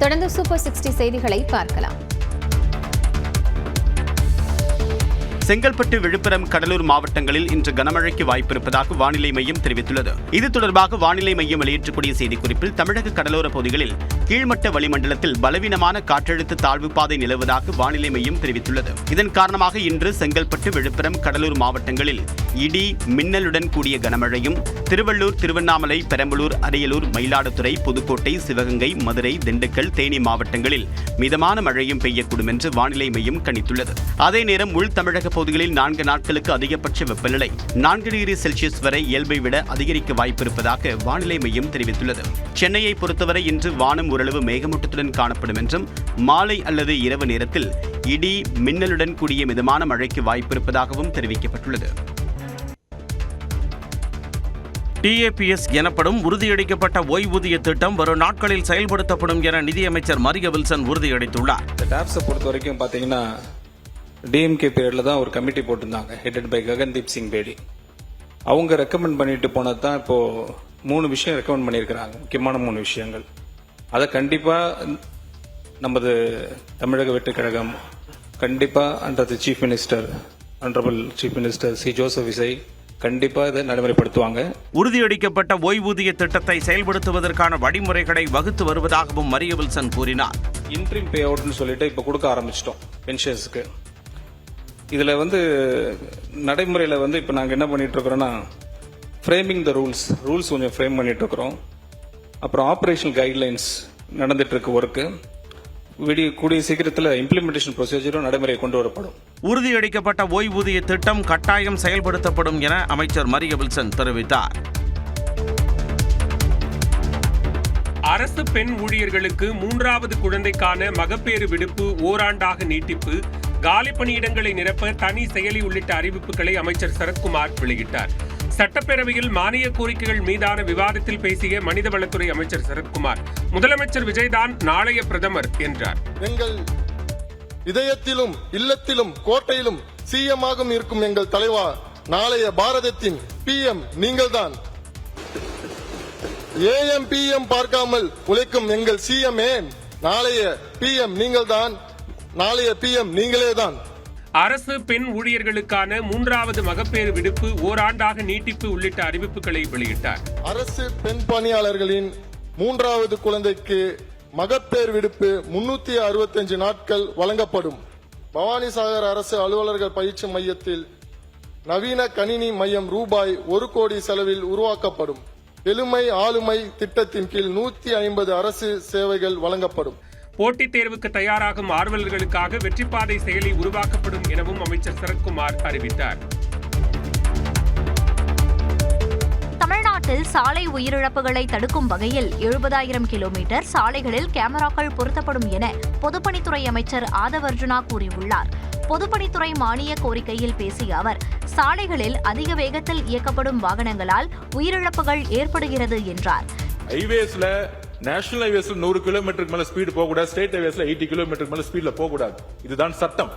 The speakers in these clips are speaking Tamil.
தொடர்ந்து சூப்பர் 60 செய்திகளை பார்க்கலாம். செங்கல்பட்டு, விழுப்புரம், கடலூர் மாவட்டங்களில் இன்று கனமழைக்கு வாய்ப்பிருப்பதாக வானிலை மையம் தெரிவித்துள்ளது. இது தொடர்பாக வானிலை மையம் வெளியிட்டக்கூடிய செய்திக்குறிப்பில் தமிழக கடலோர பகுதிகளில் கீழ்மட்ட வளிமண்டலத்தில் பலவீனமான காற்றழுத்த தாழ்வு பாதை நிலவுவதாக வானிலை மையம் தெரிவித்துள்ளது. இதன் காரணமாக இன்று செங்கல்பட்டு, விழுப்புரம், கடலூர் மாவட்டங்களில் இடி மின்னலுடன் கூடிய கனமழையும், திருவள்ளூர், திருவண்ணாமலை, பெரம்பலூர், அரியலூர், மயிலாடுதுறை, புதுக்கோட்டை, சிவகங்கை, மதுரை, திண்டுக்கல், தேனி மாவட்டங்களில் மிதமான மழையும் பெய்யக்கூடும் என்று வானிலை மையம் கணித்துள்ளது. அதே நேரம் உள் தமிழக பகுதிகளில் 4 நாட்களுக்கு அதிகபட்ச வெப்பநிலை 4 டிகிரி செல்சியஸ் வரை இயல்பை விட அதிகரிக்க வாய்ப்பிருப்பதாக வானிலை மையம் தெரிவித்துள்ளது. சென்னையை பொறுத்தவரை இன்று வானம் ஓரளவு மேகமூட்டத்துடன் காணப்படும் என்றும் மாலை அல்லது இரவு நேரத்தில் இடி மின்னலுடன் கூடிய மிதமான மழைக்கு வாய்ப்பிருப்பதாகவும் தெரிவிக்கப்பட்டுள்ளது. டிஏபிஎஸ் எனப்படும் உறுதியளிக்கப்பட்ட ஓய்வூதிய திட்டம் வரும் நாட்களில் செயல்படுத்தப்படும் என நிதியமைச்சர் மரிய வில்சன் உறுதியளித்துள்ளார். டாப்ஸை பொறுத்த வரைக்கும் பார்த்தீங்கன்னா டிஎம்கே பீரியடில் தான் ஒரு கமிட்டி போட்டிருந்தாங்க, ஹெட்டட் பை ககன்தீப் சிங் பேடி. அவங்க ரெக்கமெண்ட் பண்ணிட்டு போனது தான் இப்போது 3 விஷயம் ரெக்கமெண்ட் பண்ணியிருக்கிறாங்க, முக்கியமான 3 விஷயங்கள். அதை கண்டிப்பாக நமது தமிழக வெற்றிக் கழகம் கண்டிப்பாக under chief minister, honourable chief minister C Joseph விசை கண்டிப்பாக இதை நடைமுறைப்படுத்துவாங்க. உறுதியளிக்கப்பட்ட ஓய்வூதிய திட்டத்தை செயல்படுத்துவதற்கான வழிமுறைகளை வகுத்து வருவதாகவும் மரிய வில்சன் கூறினார். இன்ட்ரீம் பே அவுட்னு சொல்லிட்டு இப்போ கொடுக்க ஆரம்பிச்சிட்டோம் பென்ஷன்ஸுக்கு. இதில் நடைமுறையில் இப்போ நாங்கள் என்ன பண்ணிட்டு இருக்கிறோன்னா, ஃப்ரேமிங் த ரூல்ஸ் கொஞ்சம் ஃப்ரேம் பண்ணிட்டு இருக்கிறோம். அப்புறம் ஆப்ரேஷனல் கைட்லைன்ஸ் நடந்துட்டு இருக்கு ஒர்க்கு. கூடிய சீக்கிரத்தில் இம்ப்ளிமெண்டேஷன் ப்ரொசீஜரும் நடைமுறை கொண்டு வரப்படும். உறுதியளிக்கப்பட்ட ஓய்வூதிய திட்டம் கட்டாயம் செயல்படுத்தப்படும் என அமைச்சர் மரிய வில்சன் தெரிவித்தார். அரசு பெண் ஊழியர்களுக்கு 3வது குழந்தைக்கான மகப்பேறு விடுப்பு ஓராண்டாக நீட்டிப்பு, காலி பணியிடங்களை நிரப்ப தனி செயலி உள்ளிட்ட அறிவிப்புகளை அமைச்சர் சரத்குமார் வெளியிட்டார். சட்டப்பேரவையில் மானிய கோரிக்கைகள் மீதான விவாதத்தில் பேசிய மனிதவளத்துறை அமைச்சர் சரத்குமார், முதலமைச்சர் விஜய்தான் நாளைய பிரதமர் என்றார். எங்கள் இதயத்திலும் இல்லத்திலும் கோட்டையிலும் சிஎம்மாக இருக்கும் எங்கள் தலைவா, நாளைய பாரதத்தின் பிஎம் நீங்கள்தான். ஏஎம் பிஎம் பார்க்காமல் உழைக்கும் எங்கள் சிஎம்ஏ, நாளைய பிஎம் நீங்கள்தான், நாளைய பிஎம் நீங்களேதான். அரசு பெண் ஊழியர்களுக்கான 3வது மகப்பேறு விடுப்பு ஓராண்டாக நீட்டிப்பு உள்ளிட்ட அறிவிப்புகளை வெளியிட்டார். அரசு பெண் பணியாளர்களின் 3வது குழந்தைக்கு மகப்பேறு விடுப்பு 365 நாட்கள் வழங்கப்படும். பவானிசாகர் அரசு அலுவலர்கள் பயிற்சி மையத்தில் நவீன கணினி மையம் ரூபாய் 1 கோடி செலவில் உருவாக்கப்படும். எளிமை ஆளுமை திட்டத்தின் கீழ் 150 அரசு சேவைகள் வழங்கப்படும். போட்டித் தேர்வுக்கு தயாராகும் ஆர்வலர்களுக்காக வெற்றிப்பாதை செயலி உருவாக்கப்படும் எனவும் அமைச்சர் சரத்குமார் அறிவித்தார். தமிழ்நாட்டில் சாலை உயிரிழப்புகளை தடுக்கும் வகையில் 70,000 கிலோமீட்டர் சாலைகளில் கேமராக்கள் பொருத்தப்படும் என பொதுப்பணித்துறை அமைச்சர் ஆதவ் அர்ஜுனா கூறியுள்ளார். பொதுப்பணித்துறை மானிய கோரிக்கையில் பேசிய அவர், சாலைகளில் அதிக வேகத்தில் இயக்கப்படும் வாகனங்களால் உயிரிழப்புகள் ஏற்படுகிறது என்றார். ஹைவேஸ்ல நேஷனல் ஹைவேஸ்ல 100 கிலோமீட்டருக்கு மேல ஸ்பீடு போக கூடாது, ஸ்டேட் ஹைவேஸ்ல 80 கிலோமீட்டருக்கு மேல ஸ்பீட்ல போக கூடாது. இதுதான் சட்டம்.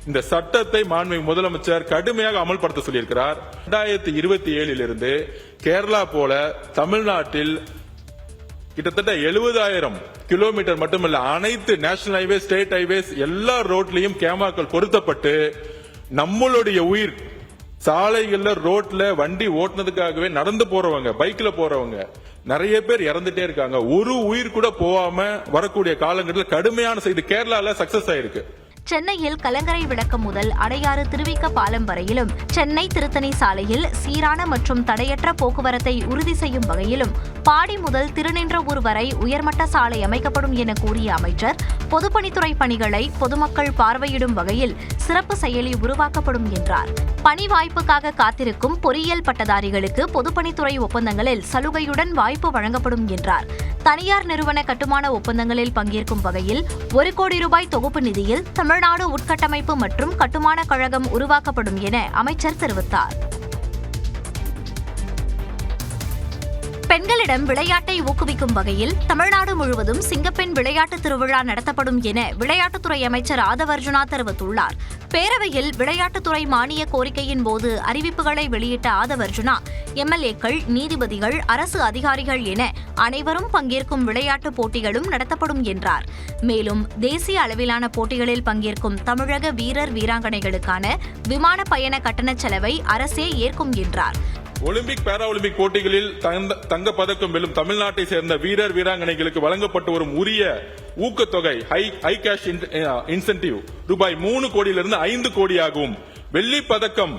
இந்த சட்டத்தை மாண்புமிகு முதலமைச்சர் கடுமையாக அமல்படுத்த சொல்லியிருக்கிறார். 2027 கேரளா போல தமிழ்நாட்டில் கிட்டத்தட்ட 70,000 கிலோமீட்டர் மட்டுமல்ல, அனைத்து நேஷனல் ஹைவேஸ், ஸ்டேட் ஹைவேஸ் எல்லா ரோட்லயும் கேமராக்கள் பொருத்தப்பட்டு நம்மளுடைய உயிர் சாலைகள்ல ரோட்ல வண்டி ஓட்டுனதுக்காகவே நடந்து போறவங்க, பைக்ல போறவங்க நிறைய பேர் இறந்துட்டே இருக்காங்க. ஒரு உயிர் கூட போகாம வரக்கூடிய காலங்களில் கடுமையான செய்தி கேரளால சக்சஸ் ஆயிருக்கு. சென்னையில் கலங்கரை விளக்கம் முதல் அடையாறு திருவிக பாலம் வரையிலும், சென்னை திருத்தணி சாலையில் சீரான மற்றும் தடையற்ற போக்குவரத்தை உறுதி செய்யும் வகையிலும், பாடி முதல் திருநின்றவூர் வரை உயர்மட்ட சாலை அமைக்கப்படும் என கூறிய அமைச்சர், பொதுப்பணித்துறை பணிகளை பொதுமக்கள் பார்வையிடும் வகையில் சிறப்பு செயலி உருவாக்கப்படும் என்றார். பணி வாய்ப்புக்காக காத்திருக்கும் பொறியியல் பட்டதாரிகளுக்கு பொதுப்பணித்துறை ஒப்பந்தங்களில் சலுகையுடன் வாய்ப்பு வழங்கப்படும் என்றார். தனியார் நிறுவன கட்டுமான ஒப்பந்தங்களில் பங்கேற்கும் வகையில் 1 கோடி ரூபாய் தொகுப்பு நிதியில் தமிழ்நாடு உட்கட்டமைப்பு மற்றும் கட்டுமான கழகம் உருவாக்கப்படும் என அமைச்சர் தெரிவித்தார். பெண்களிடம் விளையாட்டை ஊக்குவிக்கும் வகையில் தமிழ்நாடு முழுவதும் சிங்கப்பெண் விளையாட்டு திருவிழா நடத்தப்படும் என விளையாட்டுத்துறை அமைச்சர் ஆதவர்ஜுனா தெரிவித்துள்ளார். பேரவையில் விளையாட்டுத்துறை மானிய கோரிக்கையின் போது அறிவிப்புகளை வெளியிட்ட ஆதவர்ஜுனா, எம்எல்ஏக்கள், நீதிபதிகள், அரசு அதிகாரிகள் என அனைவரும் பங்கேற்கும் விளையாட்டு போட்டிகளும் நடத்தப்படும் என்றார். மேலும் தேசிய அளவிலான போட்டிகளில் பங்கேற்கும் தமிழக வீரர் வீராங்கனைகளுக்கான விமான பயண கட்டண செலவை அரசே ஏற்கும் என்றார். ஒலிம்பிக் பாரா ஒலிம்பிக் போட்டிகளில் தங்க பதக்கம் வெல்லும் தமிழ்நாட்டை சேர்ந்த வீரர் வீராங்கனைகளுக்கு வழங்கப்பட்டு வரும் உரிய ஊக்கத்தொகை ஹை கேஷ் இன்சென்டிவ் ரூபாய் 3 கோடியிலிருந்து 5 கோடியாகும். வெள்ளி பதக்கம்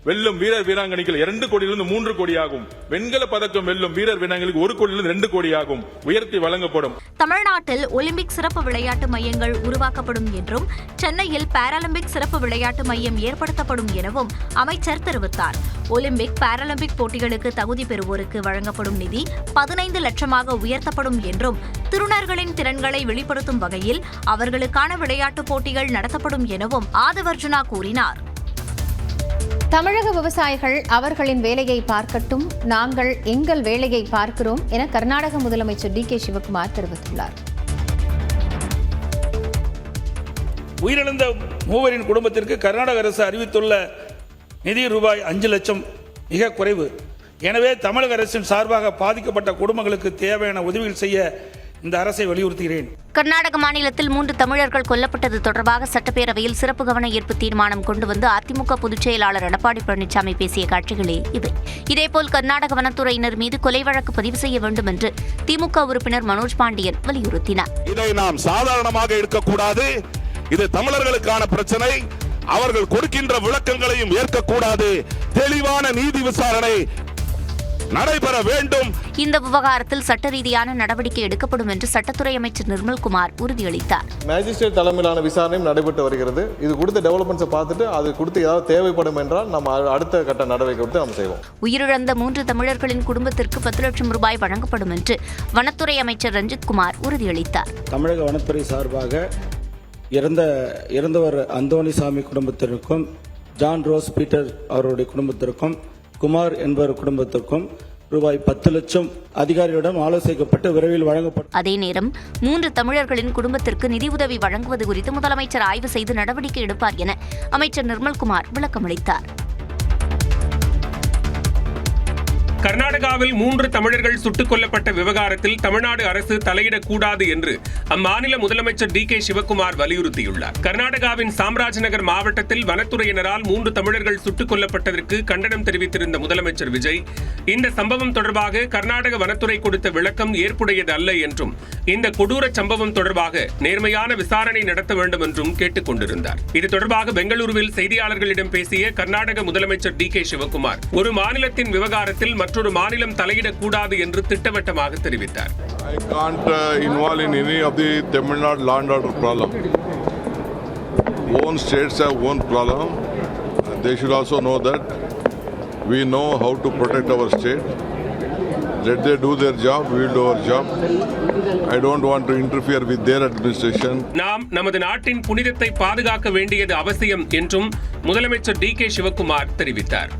வெல்லும் வீரர் வீராங்கனைகள் 2 கோடியிலிருந்து 3 கோடியாகும். வெண்கல பதக்கம் வெல்லும் வீரர் வீராங்கனைகளுக்கு 1 கோடியிலிருந்து 2 கோடியாகும் உயர்த்தி வழங்கப்படும். தமிழ்நாட்டில் ஒலிம்பிக் சிறப்பு விளையாட்டு மையங்கள் உருவாக்கப்படும் என்றும் சென்னையில் பாராலிம்பிக் சிறப்பு விளையாட்டு மையம் ஏற்படுத்தப்படும் எனவும் அமைச்சர் தெரிவித்தார். ஒலிம்பிக் பாராலிம்பிக் போட்டிகளுக்கு தகுதி பெறுவோருக்கு வழங்கப்படும் நிதி 15 லட்சமாக உயர்த்தப்படும் என்றும் திருநர்களின் திறன்களை வெளிப்படுத்தும் வகையில் அவர்களுக்கான விளையாட்டுப் போட்டிகள் நடத்தப்படும் எனவும் ஆதவர்ஜுனா கூறினார். தமிழக விவசாயிகள் அவர்களின் வேலையை பார்க்கட்டும், நாங்கள் எங்கள் வேலையை பார்க்கிறோம் என கர்நாடக முதலமைச்சர் டி.கே. சிவக்குமார் தெரிவித்துள்ளார். உயிரிழந்த மூவரின் குடும்பத்திற்கு கர்நாடக அரசு அறிவித்துள்ள நிதி ரூபாய் 5 லட்சம் மிக குறைவு. எனவே தமிழக அரசின் சார்பாக பாதிக்கப்பட்ட குடும்பங்களுக்கு தேவையான உதவிகள் செய்ய இந்த அரசை வலியுறுத்துகிறேன். கர்நாடக மாநிலத்தில் 3 தமிழர்கள் கொல்லப்பட்டது தொடர்பாக சட்டப்பேரவையில் சிறப்பு கவன ஈர்ப்பு தீர்மானம் கொண்டு வந்து அதிமுக பொதுச் செயலாளர் எடப்பாடி பழனிசாமி பேசிய காட்சிகளே இவை. இதேபோல் கர்நாடக வனத்துறையினர் மீது கொலை வழக்கு பதிவு செய்ய வேண்டும் என்று திமுக உறுப்பினர் மனோஜ் பாண்டியன் வலியுறுத்தினார். இதை நாம் சாதாரணமாக எடுக்கக்கூடாது. இது தமிழர்களுக்கான பிரச்சனை. அவர்கள் கொடுக்கின்ற விளக்கங்களையும் ஏற்கக்கூடாது. தெளிவான நீதி விசாரணை நடைபெற வேண்டும். இந்த விவகாரத்தில் சட்ட ரீதியான நடவடிக்கை எடுக்கப்படும் என்று சட்டத்துறை அமைச்சர் நிர்மல்குமார் உறுதியளித்தார். மேஜிஸ்ட்ரேட் தலைமையிலான விசாரணையும் நடைபெற்று வருகிறது. இது கொடுத்த டெவலப்மெண்ட்ஸை பார்த்துட்டு அது கொடுத்து ஏதாவது தேவைப்படும் என்றால் நம்ம அடுத்த கட்ட நடவடிக்கை கொடுத்து நம்ம செய்வோம். உயிரிழந்த 3 தமிழர்களின் குடும்பத்திற்கு 10 லட்சம் ரூபாய் வழங்கப்படும் என்று வனத்துறை அமைச்சர் ரஞ்சித்குமார் உறுதியளித்தார். தமிழக வனத்துறை சார்பாக இறந்தவர் அந்தோணிசாமி குடும்பத்திற்கும், ஜான் ரோஸ் பீட்டர் அவருடைய குடும்பத்திற்கும், குமார் என்பவர் குடும்பத்திற்கும் ரூபாய் 10 லட்சம் அதிகாரிகளிடம் ஆலோசிக்கப்பட்டு விரைவில் வழங்கப்படும். அதே நேரம் 3 தமிழர்களின் குடும்பத்திற்கு நிதியுதவி வழங்குவது குறித்து முதலமைச்சர் ஆய்வு செய்து நடவடிக்கை எடுப்பார் என அமைச்சர் நிர்மல்குமார் விளக்கமளித்தார். கர்நாடகாவில் 3 தமிழர்கள் சுட்டுக் கொல்லப்பட்ட விவகாரத்தில் தமிழ்நாடு அரசு தலையிடக்கூடாது என்று அம்மாநில முதலமைச்சர் டி.கே. சிவக்குமார் வலியுறுத்தியுள்ளார். கர்நாடகாவின் சாம்ராஜ்நகர் மாவட்டத்தில் வனத்துறையினரால் 3 தமிழர்கள் சுட்டுக் கொல்லப்பட்டதற்கு கண்டனம் தெரிவித்திருந்த முதலமைச்சர் விஜய், இந்த சம்பவம் தொடர்பாக கர்நாடக வனத்துறை கொடுத்த விளக்கம் ஏற்புடையது அல்ல என்றும், இந்த கொடூர சம்பவம் தொடர்பாக நேர்மையான விசாரணை நடத்த வேண்டும் என்றும் கேட்டுக் கொண்டிருந்தார். இது தொடர்பாக பெங்களூருவில் செய்தியாளர்களிடம் பேசிய கர்நாடக முதலமைச்சர் டி.கே. சிவக்குமார், ஒரு மாநிலத்தின் விவகாரத்தில் மற்றொரு மாநிலம் தலையிடக்கூடாது என்று திட்டவட்டமாக தெரிவித்தார். I can't involve in any of the Tamil Nadu law and order problem. Own states have own problem. They should also know that we know how to protect our state. Let them do their job, we will do our job. I don't want to interfere with their administration. நாம் நமது நாட்டின் புனிதத்தை பாதுகாக்க வேண்டியது அவசியம் என்றும் முதலமைச்சர் டி.கே. சிவக்குமார் தெரிவித்தார்.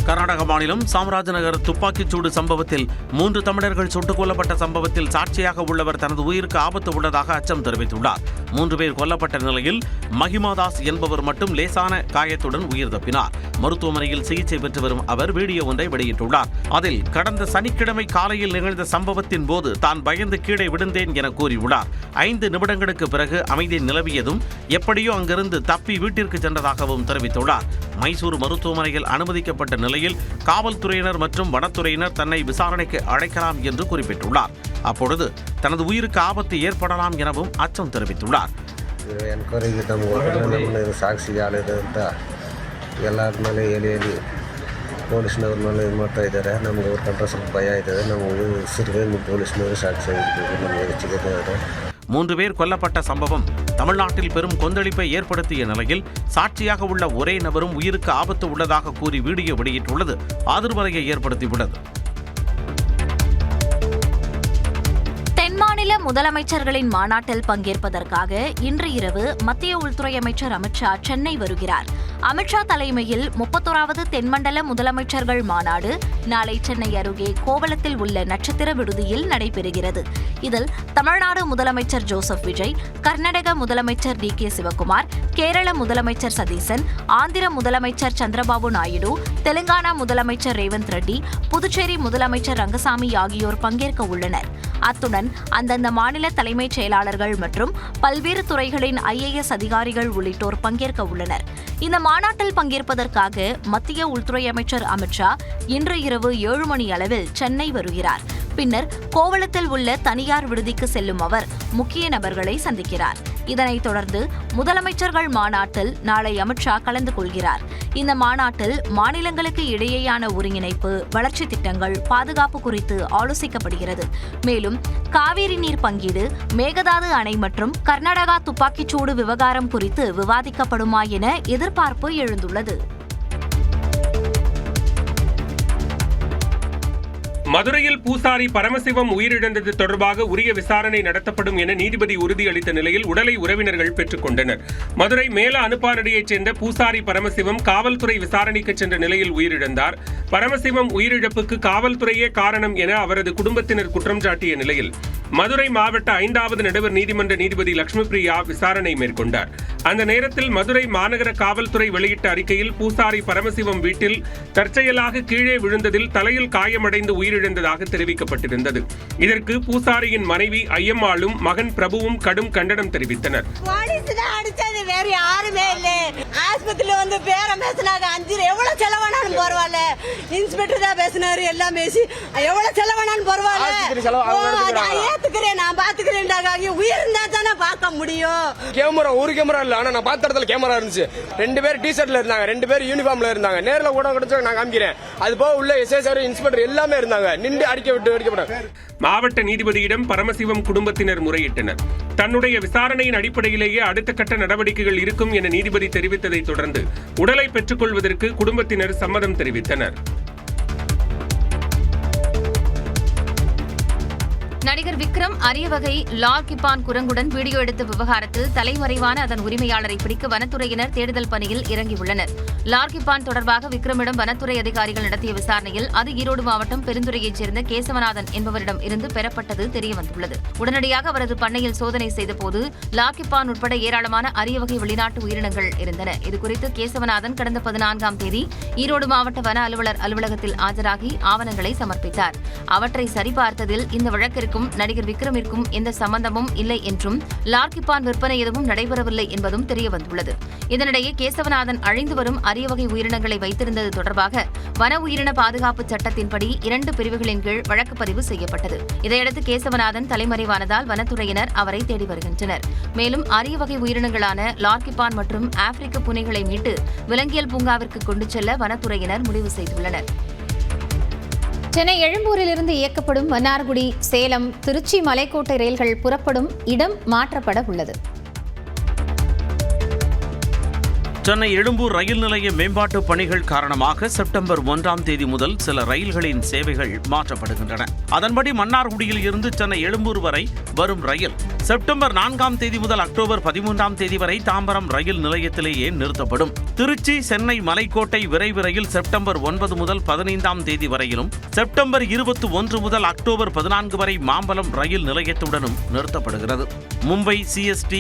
கர்நாடக மாநிலம் சாம்ராஜ்நகர் துப்பாக்கிச்சூடு சம்பவத்தில் 3 தமிழர்கள் சுட்டுக் கொல்லப்பட்ட சம்பவத்தில் சாட்சியாக உள்ளவர் தனது உயிருக்கு ஆபத்து உள்ளதாக அச்சம் தெரிவித்துள்ளார். 3 பேர் கொல்லப்பட்ட நிலையில் மகிமாதாஸ் என்பவர் மட்டும் லேசான காயத்துடன் உயிர் தப்பினார். மருத்துவமனையில் சிகிச்சை பெற்று வரும் அவர் வீடியோ ஒன்றை வெளியிட்டுள்ளார். அதில் கடந்த சனிக்கிழமை காலையில் நிகழ்ந்த சம்பவத்தின் போது தான் பயந்து கீழே விழுந்தேன் என கூறியுள்ளார். 5 நிமிடங்களுக்கு பிறகு அமைதி நிலவியதும் எப்படியோ அங்கிருந்து தப்பி வீட்டிற்கு சென்றதாகவும் தெரிவித்துள்ளார். மைசூர் மருத்துவமனையில் அனுமதிக்கப்பட்ட நிலையில் காவல்துறையினர் மற்றும் வனத்துறையினர் தன்னை விசாரணைக்கு அழைக்கலாம் என்று குறிப்பிட்டுள்ளார். அப்பொழுது தனது உயிருக்கு ஆபத்து ஏற்படலாம் எனவும் அச்சம் தெரிவித்துள்ளார். ಎನ್ಕ್ವೈರಿಗೆ ನಮ್ಮನ್ನು ಸಾಕ್ಷಿಗೆ ಆಳಿದೆ ಅಂತ ಎಲ್ಲರ ಮೇಲೆ ಹೇಳಿ ಪೊಲೀಸ್ನವ್ರ ಮೇಲೆ ಇದು ಮಾಡ್ತಾ ಇದ್ದಾರೆ. ನಮ್ಗೆ ಅವ್ರ ಕಂಡ್ರೆ ಸ್ವಲ್ಪ ಭಯ ಆಯ್ತದೆ. ನಮಗೆ ಸಿರ್ವೇನು ಪೊಲೀಸ್ನವರು ಸಾಕ್ಷಿ ಆಗಿರ್ತೀವಿ, ನಮಗೆ ಹೆಚ್ಚಿಗೆ 3 பேர் கொல்லப்பட்ட சம்பவம் தமிழ்நாட்டில் பெரும் கொந்தளிப்பை ஏற்படுத்திய நிலையில் சாட்சியாக உள்ள ஒரே நபரும் உயிருக்கு ஆபத்து உள்ளதாக கூறி வீடியோ வெளியிட்டுள்ளது அதிர்வலையை ஏற்படுத்தியுள்ளது. தென்மாநில முதலமைச்சர்களின் மாநாட்டில் பங்கேற்பதற்காக இன்று இரவு மத்திய உள்துறை அமைச்சர் அமித்ஷா சென்னை வருகிறார். அமித்ஷா தலைமையில் 31வது தென்மண்டல முதலமைச்சர்கள் மாநாடு நாளை சென்னை அருகே கோவளத்தில் உள்ள நட்சத்திர விடுதியில் நடைபெறுகிறது. இதில் தமிழ்நாடு முதலமைச்சர் ஜோசப் விஜய், கர்நாடக முதலமைச்சர் DK சிவக்குமார், கேரள முதலமைச்சர் சதீசன், ஆந்திர முதலமைச்சர் சந்திரபாபு நாயுடு, தெலுங்கானா முதலமைச்சர் ரேவந்த் ரெட்டி, புதுச்சேரி முதலமைச்சர் ரங்கசாமி ஆகியோர் பங்கேற்க உள்ளனர். அத்துடன் அந்தந்த மாநில தலைமைச் செயலாளர்கள் மற்றும் பல்வேறு துறைகளின் IAS அதிகாரிகள் உள்ளிட்டோர் பங்கேற்க உள்ளனர். இந்த மாநாட்டில் பங்கேற்பதற்காக மத்திய உள்துறை அமைச்சர் அமித்ஷா இன்று இரவு 7 மணி அளவில் சென்னை வருகிறார். பின்னர் கோவளத்தில் உள்ள தனியார் விடுதிக்கு செல்லும் அவர் முக்கிய நபர்களை சந்திக்கிறார். இதனைத் தொடர்ந்து முதலமைச்சர்கள் மாநாட்டில் நாளை அமித்ஷா கலந்து கொள்கிறார். இந்த மாநாட்டில் மாநிலங்களுக்கு இடையேயான ஒருங்கிணைப்பு, வளர்ச்சி திட்டங்கள், பாதுகாப்பு குறித்து ஆலோசிக்கப்படுகிறது. மேலும் காவிரி நீர் பங்கீடு, மேகதாது அணை மற்றும் கர்நாடகா துப்பாக்கிச்சூடு விவகாரம் குறித்து விவாதிக்கப்படுமா என எதிர்பார்ப்பு எழுந்துள்ளது. மதுரையில் பூசாரி பரமசிவம் உயிரிழந்தது தொடர்பாக உரிய விசாரணை நடத்தப்படும் என நீதிபதி உறுதியளித்த நிலையில் உடலை உறவினர்கள் பெற்றுக் கொண்டனர். மதுரை மேல அனுப்பானடியைச் சேர்ந்த பூசாரி பரமசிவம் காவல்துறை விசாரணைக்கு சென்ற நிலையில் உயிரிழந்தார். பரமசிவம் உயிரிழப்புக்கு காவல்துறையே காரணம் என அவரது குடும்பத்தினர் குற்றம் சாட்டிய நிலையில் மதுரை மாவட்ட 5வது நடுவர் நீதிமன்ற நீதிபதி லட்சுமி பிரியா விசாரணை மேற்கொண்டார். அந்த நேரத்தில் மதுரை மாநகர காவல்துறை வெளியிட்ட அறிக்கையில் பூசாரி பரமசிவம் வீட்டில் தற்செயலாக கீழே விழுந்ததில் தலையில் காயமடைந்து உயிரிழந்ததாக தெரிவிக்கப்பட்டிருந்தது. இதற்கு பூசாரியின் மனைவி ஐயம்மாளும் மகன் பிரபுவும் கடும் கண்டனம் தெரிவித்தனர். வேற யாருமே இல்ல. ஆஸ்பத்திரியில வந்து பேரம் பேசினாங்க. 5 எவ்வளவு செலவானாலும் பரவாயில்ல. இன்ஸ்பெக்டர் தான் பேசினாரு. எல்லாம் பேசி எவ்வளவு செலவானாலும் பரவாயில்ல. ஏத்துக்கிறேன், நான் பாத்துக்கிறேன். உயிர் இருந்தா தானே பார்க்க முடியும். கேமரா ஒரு கேமரா இல்ல, ஆனா நான் பார்த்த இடத்துல கேமரா இருந்துச்சு. 2 பேர் டிஷர்ட்ல இருந்தாங்க, 2 பேர் யூனிஃபார்ம்ல இருந்தாங்க. நேர்ல கூட கிடைச்சா நான் காமிக்கிறேன். அது போக உள்ள SSR இன்ஸ்பெக்டர் எல்லாமே இருந்தாங்க. நின்று அடிக்கப்பட்டாங்க. மாவட்ட நீதிபதியிடம் பரமசிவம் குடும்பத்தினர் முறையிட்டனர். தன்னுடைய விசாரணையின் அடிப்படையிலேயே அடுத்த கட்ட நடவடிக்கைகள் இருக்கும் என நீதிபதி தெரிவித்ததை தொடர்ந்து உடலை பெற்றுக்கொள்வதற்கு குடும்பத்தினர் சம்மதம் தெரிவித்தனர். நடிகர் விக்ரம் அரிய வகை லார்கிப்பான் குரங்குடன் வீடியோ எடுத்த விவகாரத்தில் தலைமறைவான அதன் உரிமையாளரை பிடிக்க வனத்துறையினர் தேடுதல் பணியில் இறங்கியுள்ளனர். லார்கிப்பான் தொடர்பாக விக்ரமிடம் வனத்துறை அதிகாரிகள் நடத்திய விசாரணையில் அது ஈரோடு மாவட்டம் பெருந்துறையைச் சேர்ந்த கேசவநாதன் என்பவரிடம் இருந்து பெறப்பட்டது தெரியவந்துள்ளது. உடனடியாக அவரது பண்ணையில் சோதனை செய்தபோது லார்கிப்பான் உட்பட ஏராளமான அரிய வகை வெளிநாட்டு உயிரினங்கள் இருந்தன. இதுகுறித்து கேசவநாதன் கடந்த 14ஆம் தேதி ஈரோடு மாவட்ட வன அலுவலர் அலுவலகத்தில் ஆஜராகி ஆவணங்களை சமர்ப்பித்தார். அவற்றை சரிபார்த்ததில் இந்த வழக்கிற்கு நடிகர் விக்ரமிற்கும் எந்த சம்பந்தமும் இல்லை என்றும் லார்கிப்பான் விற்பனை எதுவும் நடைபெறவில்லை என்பதும் தெரியவந்துள்ளது. இதனிடையே கேசவநாதன் அழிந்து வரும் அரிய வகை உயிரினங்களை வைத்திருந்தது தொடர்பாக வன உயிரின பாதுகாப்பு சட்டத்தின்படி 2 பிரிவுகளின் கீழ் வழக்கு பதிவு செய்யப்பட்டது. இதையடுத்து கேசவநாதன் தலைமறைவானதால் வனத்துறையினர் அவரை தேடி வருகின்றனர். மேலும் அரிய வகை உயிரினங்களான லார்கிப்பான் மற்றும் ஆப்பிரிக்க பூனைகளை மீட்டு விலங்கியல் பூங்காவிற்கு கொண்டு செல்ல வனத்துறையினர் முடிவு செய்துள்ளனர். சென்னை எழும்பூரிலிருந்து இயக்கப்படும் மன்னார்குடி, சேலம், திருச்சி மலைக்கோட்டை ரயில்கள் புறப்படும் இடம் மாற்றப்பட உள்ளது. சென்னை எழும்பூர் ரயில் நிலைய மேம்பாட்டு பணிகள் காரணமாக செப்டம்பர் 1ஆம் தேதி முதல் சில ரயில்களின் சேவைகள் மாற்றப்படுகின்றன. அதன்படி மன்னார்குடியில் இருந்து சென்னை எழும்பூர் வரை வரும் ரயில் செப்டம்பர் 4ஆம் தேதி முதல் அக்டோபர் 13ஆம் தேதி வரை தாம்பரம் ரயில் நிலையத்திலேயே நிறுத்தப்படும். திருச்சி, சென்னை மலைக்கோட்டை விரைவு ரயில் செப்டம்பர் 9 முதல் 15ஆம் தேதி வரையிலும், செப்டம்பர் 21 முதல் அக்டோபர் 14 வரை மாம்பலம் ரயில் நிலையத்துடனும் நிறுத்தப்படுகிறது. மும்பை CST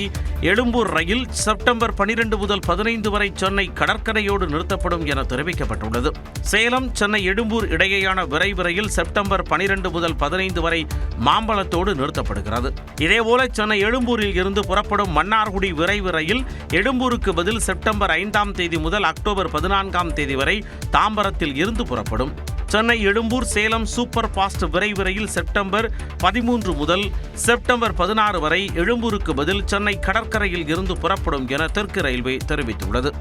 எழும்பூர் ரயில் செப்டம்பர் 12 முதல் 15 வரை சென்னை கடற்கரையோடு நிறுத்தப்படும் என தெரிவிக்கப்பட்டுள்ளது. சேலம், சென்னை எழும்பூர் இடையேயான விரைவு ரயில் செப்டம்பர் 12 முதல் 15 வரை மாம்பலத்தோடு நிறுத்தப்படுகிறது. இதேபோல சென்னை எழும்பூரில் இருந்து புறப்படும் மன்னார்குடி விரைவு ரயில் எழும்பூருக்கு பதில் செப்டம்பர் 5ஆம் தேதி முதல் அக்டோபர் 14ஆம் தேதி வரை தாம்பரத்தில் இருந்து புறப்படும். சென்னை எழும்பூர் சேலம் சூப்பர் ஃபாஸ்ட் விரைவு ரயில் செப்டம்பர் 13 முதல் செப்டம்பர் 16 வரை எழும்பூருக்கு பதில் சென்னை கடற்கரையில் இருந்து புறப்படும் என தெற்கு ரயில்வே தெரிவித்துள்ளது.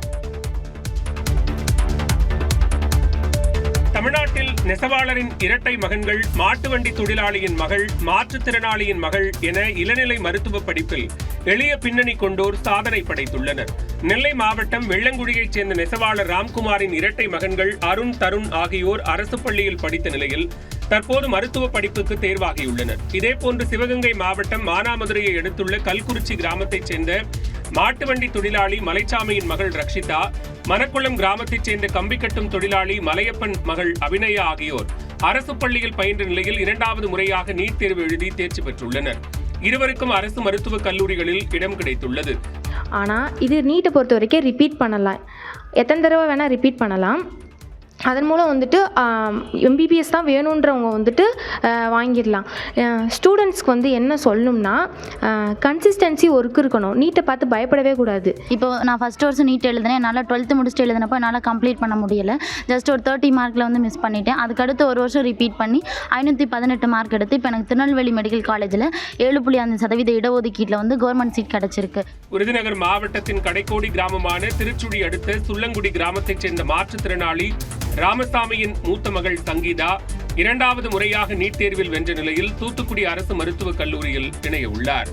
தமிழ்நாட்டில் நெசவாளரின் இரட்டை மகன்கள், மாட்டு வண்டி தொழிலாளியின் மகள், மாற்றுத்திறனாளியின் மகள் என இளநிலை மருத்துவ படிப்பில் எளிய பின்னணி கொண்டோர் சாதனை படைத்துள்ளனர். நெல்லை மாவட்டம் வெள்ளங்குடியைச் சேர்ந்த நெசவாளர் ராம்குமாரின் இரட்டை மகன்கள் அருண், தருண் ஆகியோர் அரசு பள்ளியில் படித்த நிலையில் தற்போது மருத்துவ படிப்புக்கு தேர்வாகியுள்ளனர். இதேபோன்று சிவகங்கை மாவட்டம் மானாமதுரையை அடுத்துள்ள கல்குறிச்சி கிராமத்தைச் சேர்ந்த மாட்டு வண்டி தொழிலாளி மலைச்சாமியின் மகள் ரக்ஷிதா, மணக்குளம் கிராமத்தைச் சேர்ந்த கம்பி கட்டும் தொழிலாளி மலையப்பன் மகள் அபிநயா ஆகியோர் அரசு பள்ளியில் பயின்ற நிலையில் 2வது முறையாக நீட் தேர்வு எழுதி தேர்ச்சி பெற்றுள்ளனர். இருவருக்கும் அரசு மருத்துவக் கல்லூரிகளில் இடம் கிடைத்துள்ளது. ஆனால் இது நீட்டை பொறுத்த வரைக்கும் ரிப்பீட் பண்ணலாம், எத்தனை தடவை வேணால் ரிப்பீட் பண்ணலாம். அதன் மூலம் வந்துட்டு எம்பிபிஎஸ் தான் வேணுன்றவங்க வந்துட்டு வாங்கிடலாம். ஸ்டூடெண்ட்ஸ்க்கு வந்து என்ன சொல்லணும்னா கன்சிஸ்டன்சி ஒர்க் இருக்கணும், நீட்டை பார்த்து பயப்படவே கூடாது. இப்போ நான் ஃபஸ்ட் வருஷம் நீட் எழுதினேன், என்னால் 12th முடிச்சுட்டு எழுதினப்போ என்னால் கம்ப்ளீட் பண்ண முடியலை. ஜஸ்ட் ஒரு 30 மார்க்கில் வந்து மிஸ் பண்ணிட்டேன். அதுக்கடுத்து ஒரு வருஷம் ரிப்பீட் பண்ணி 518 மார்க் எடுத்து இப்போ எனக்கு திருநெல்வேலி மெடிக்கல் காலேஜில் 7.5% இடஒதுக்கீட்டில் வந்து கவர்மெண்ட் சீட் கிடச்சிருக்கு. விருதுநகர் மாவட்டத்தின் கடைக்கோடி கிராமமான திருச்சுழி அடுத்த சுள்ளங்குடி கிராமத்தைச் சேர்ந்த மாற்றுத்திறனாளி ராமசாமியின் மூத்த மகள் சங்கீதா 2வது முறையாக நீட் தேர்வில் வென்ற நிலையில் தூத்துக்குடி அரசு மருத்துவக் கல்லூரியில் இணைய உள்ளார்.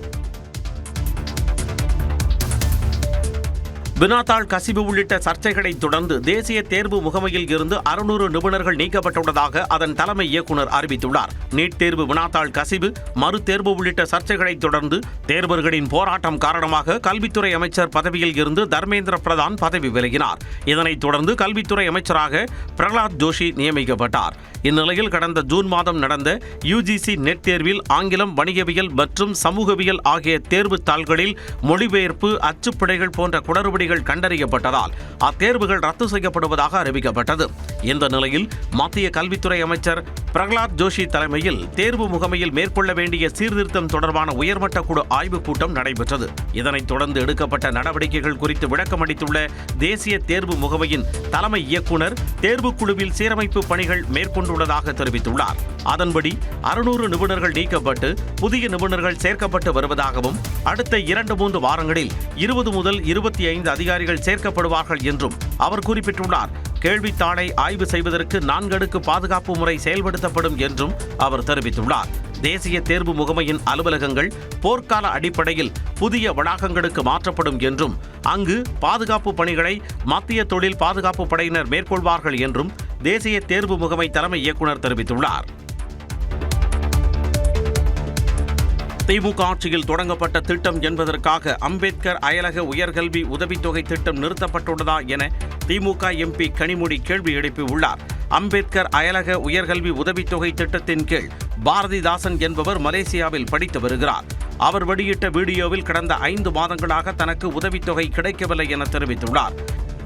வினாத்தாள் கசிவு உள்ளிட்ட சர்ச்சைகளை தொடர்ந்து தேசிய தேர்வு முகமையில் இருந்து 600 நிபுணர்கள் நீக்கப்பட்டுள்ளதாக அதன் தலைமை இயக்குநர் அறிவித்துள்ளார். நீட் தேர்வு வினாத்தாள் கசிவு, மறு தேர்வு உள்ளிட்ட சர்ச்சைகளை தொடர்ந்து தேர்வர்களின் போராட்டம் காரணமாக கல்வித்துறை அமைச்சர் பதவியில் இருந்து தர்மேந்திர பிரதான் பதவி விலகினார். இதனைத் தொடர்ந்து கல்வித்துறை அமைச்சராக பிரகலாத் ஜோஷி நியமிக்கப்பட்டார். இந்நிலையில் கடந்த ஜூன் மாதம் நடந்த UGC நெட் தேர்வில் ஆங்கிலம், வணிகவியல் மற்றும் சமூகவியல் ஆகிய தேர்வு தாள்களில் மொழிபெயர்ப்பு, அச்சுப்பிழைகள் போன்ற குளறுபடிகள் கண்டறியப்பட்டதால் அத்தேர்வுகள் ரத்து செய்யப்படுவதாக அறிவிக்கப்பட்டது. இந்த நிலையில் மத்திய கல்வித்துறை அமைச்சர் பிரகலாத் ஜோஷி தலைமையில் தேர்வு முகமையில் மேற்கொள்ள வேண்டிய சீர்திருத்தம் தொடர்பான உயர்மட்ட குழு ஆய்வுக் கூட்டம் நடைபெற்றது. இதனைத் தொடர்ந்து எடுக்கப்பட்ட நடவடிக்கைகள் குறித்து விளக்கமளித்துள்ள தேசிய தேர்வு முகமையின் தலைமை இயக்குநர் தேர்வுக்குழுவில் சீரமைப்பு பணிகள் மேற்கொண்டுள்ளதாக தெரிவித்துள்ளார். அதன்படி 600 நிபுணர்கள் நீக்கப்பட்டு புதிய நிபுணர்கள் சேர்க்கப்பட்டு வருவதாகவும் அடுத்த 2-3 வாரங்களில் 20 முதல் 25 அதிகாரிகள் சேர்க்கப்படுவார்கள் என்றும் அவர் குறிப்பிட்டுள்ளார். கேள்வித்தாளை ஆய்வு செய்வதற்கு 4 அடுக்கு பாதுகாப்பு முறை செயல்படுத்தப்படும் என்றும் அவர் தெரிவித்துள்ளார். தேசிய தேர்வு முகமையின் அலுவலகங்கள் போர்க்கால அடிப்படையில் புதிய வளாகங்களுக்கு மாற்றப்படும் என்றும் அங்கு பாதுகாப்பு பணிகளை மத்திய தொழில் பாதுகாப்பு படையினர் மேற்கொள்வார்கள் என்றும் தேசிய தேர்வு முகமை தலைமை இயக்குநர் தெரிவித்துள்ளார். திமுக ஆட்சியில் தொடங்கப்பட்ட திட்டம் என்பதற்காக அம்பேத்கர் அயலக உயர்கல்வி உதவித்தொகை திட்டம் நிறுத்தப்பட்டுள்ளதா என திமுக MP கனிமொழி கேள்வி எழுப்பியுள்ளார். அம்பேத்கர் அயலக உயர்கல்வி உதவித்தொகை திட்டத்தின் கீழ் பாரதிதாசன் என்பவர் மலேசியாவில் படித்து வருகிறார். அவர் வெளியிட்ட வீடியோவில் கடந்த 5 மாதங்களாக தனக்கு உதவித்தொகை கிடைக்கவில்லை என தெரிவித்துள்ளார்.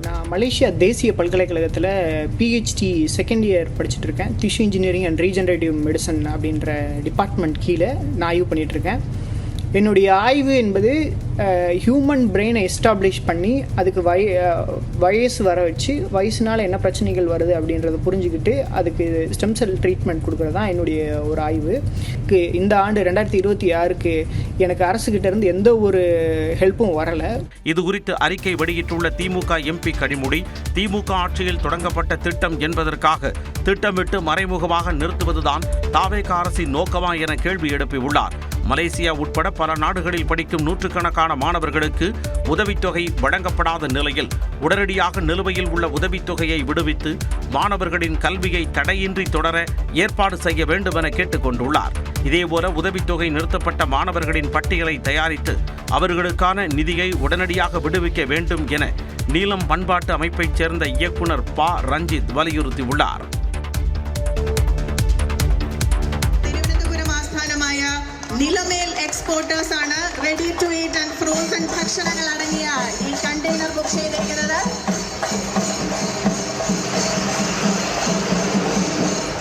நான் மலேசியா தேசிய பல்கலைக்கழகத்தில் PhD செகண்ட் இயர் படிச்சுட்டு இருக்கேன். Tissue engineering and regenerative medicine அப்படின்ற டிபார்ட்மெண்ட் கீழே நான் ஆய்வு பண்ணிகிட்ருக்கேன். என்னுடைய ஆய்வு என்பது ஹியூமன் பிரெயினை எஸ்டாப்ளிஷ் பண்ணி அதுக்கு வயசு வர வச்சு வயசுனால் என்ன பிரச்சனைகள் வருது அப்படின்றத புரிஞ்சுக்கிட்டு அதுக்கு ஸ்டெம் செல் ட்ரீட்மெண்ட் கொடுக்குறது தான் என்னுடைய ஒரு ஆய்வு. இந்த ஆண்டு 2026க்கு எனக்கு அரசுகிட்டேருந்து எந்த ஒரு ஹெல்ப்பும் வரலை. இது குறித்து அறிக்கை வெளியிட்டுள்ள திமுக MP கனிமொழி, திமுக ஆட்சியில் தொடங்கப்பட்ட திட்டம் என்பதற்காக திட்டமிட்டு மறைமுகமாக நிறுத்துவதுதான் தாவேக அரசின் நோக்கமா என கேள்வி எழுப்பியுள்ளார். மலேசியா உட்பட பல நாடுகளில் படிக்கும் நூற்றுக்கணக்கான மாணவர்களுக்கு உதவித்தொகை வழங்கப்படாத நிலையில் உடனடியாக நிலுவையில் உள்ள உதவித்தொகையை விடுவித்து மாணவர்களின் கல்வியை தடையின்றி தொடர ஏற்பாடு செய்ய வேண்டும் என கேட்டுக் கொண்டுள்ளார். இதேபோல உதவித்தொகை நிறுத்தப்பட்ட மாணவர்களின் பட்டியலை தயாரித்து அவர்களுக்கான நிதியை உடனடியாக விடுவிக்க வேண்டும் என நீலம் பண்பாட்டு அமைப்பைச் சேர்ந்த இயக்குனர் ப. ரஞ்சித் வலியுறுத்தியுள்ளார். നിലമേൽ എക്സ്പോർട്ടേഴ്സ് ആണ് ready to eat and frozen ഭക്ഷണങ്ങൾ അടങ്ങിയ ഈ കണ്ടെയ്നർ ബുക്ക് ചെയ്തിരിക്കുന്നത്.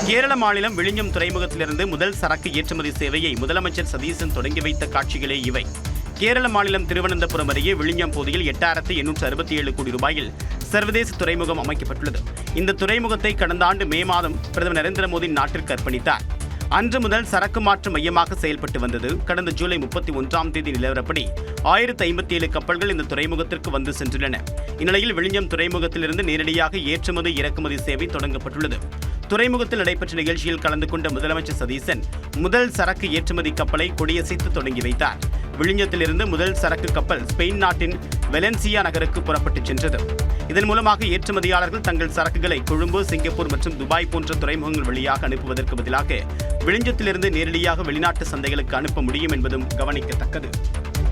கேரள மாநிலம் விழிஞம் துறைமுகத்திலிருந்து முதல் சரக்கு ஏற்றுமதி சேவையை முதலமைச்சர் சதீசன் தொடங்கி வைத்த காட்சிகளே இவை. கேரள மாநிலம் திருவனந்தபுரம் அருகே விழிஞம் பகுதியில் 8867 கோடி ரூபாயில் சர்வதேச துறைமுகம் அமைக்கப்பட்டுள்ளது. இந்த துறைமுகத்தை கடந்த ஆண்டு மே மாதம் பிரதமர் நரேந்திர மோடி நாட்டிற்கு அர்ப்பணித்தார். அன்று முதல் சரக்கு மாற்று மையமாக செயல்பட்டு வந்தது. கடந்த ஜூலை 31ஆம் தேதி நிலவரப்படி 1057 கப்பல்கள் இந்த துறைமுகத்திற்கு வந்து சென்றுள்ளன. இந்நிலையில் விழிஞம் துறைமுகத்திலிருந்து நேரடியாக ஏற்றுமதி இறக்குமதி சேவை தொடங்கப்பட்டுள்ளது. துறைமுகத்தில் நடைபெற்ற நிகழ்ச்சியில் கலந்து கொண்ட முதலமைச்சர் சதீசன் முதல் சரக்கு ஏற்றுமதி கப்பலை கொடியசைத்து தொடங்கி வைத்தார். விழிஞத்திலிருந்து முதல் சரக்கு கப்பல் ஸ்பெயின் நாட்டின் வெலன்சியா நகருக்கு புறப்பட்டுச் சென்றது. இதன் மூலமாக ஏற்றுமதியாளர்கள் தங்கள் சரக்குகளை கொழும்பு, சிங்கப்பூர் மற்றும் துபாய் போன்ற துறைமுகங்கள் வழியாக அனுப்புவதற்கு பதிலாக விழிஞ்சத்திலிருந்து நேரடியாக வெளிநாட்டு சந்தைகளுக்கு அனுப்ப முடியும் என்பதும் கவனிக்கத்தக்கது.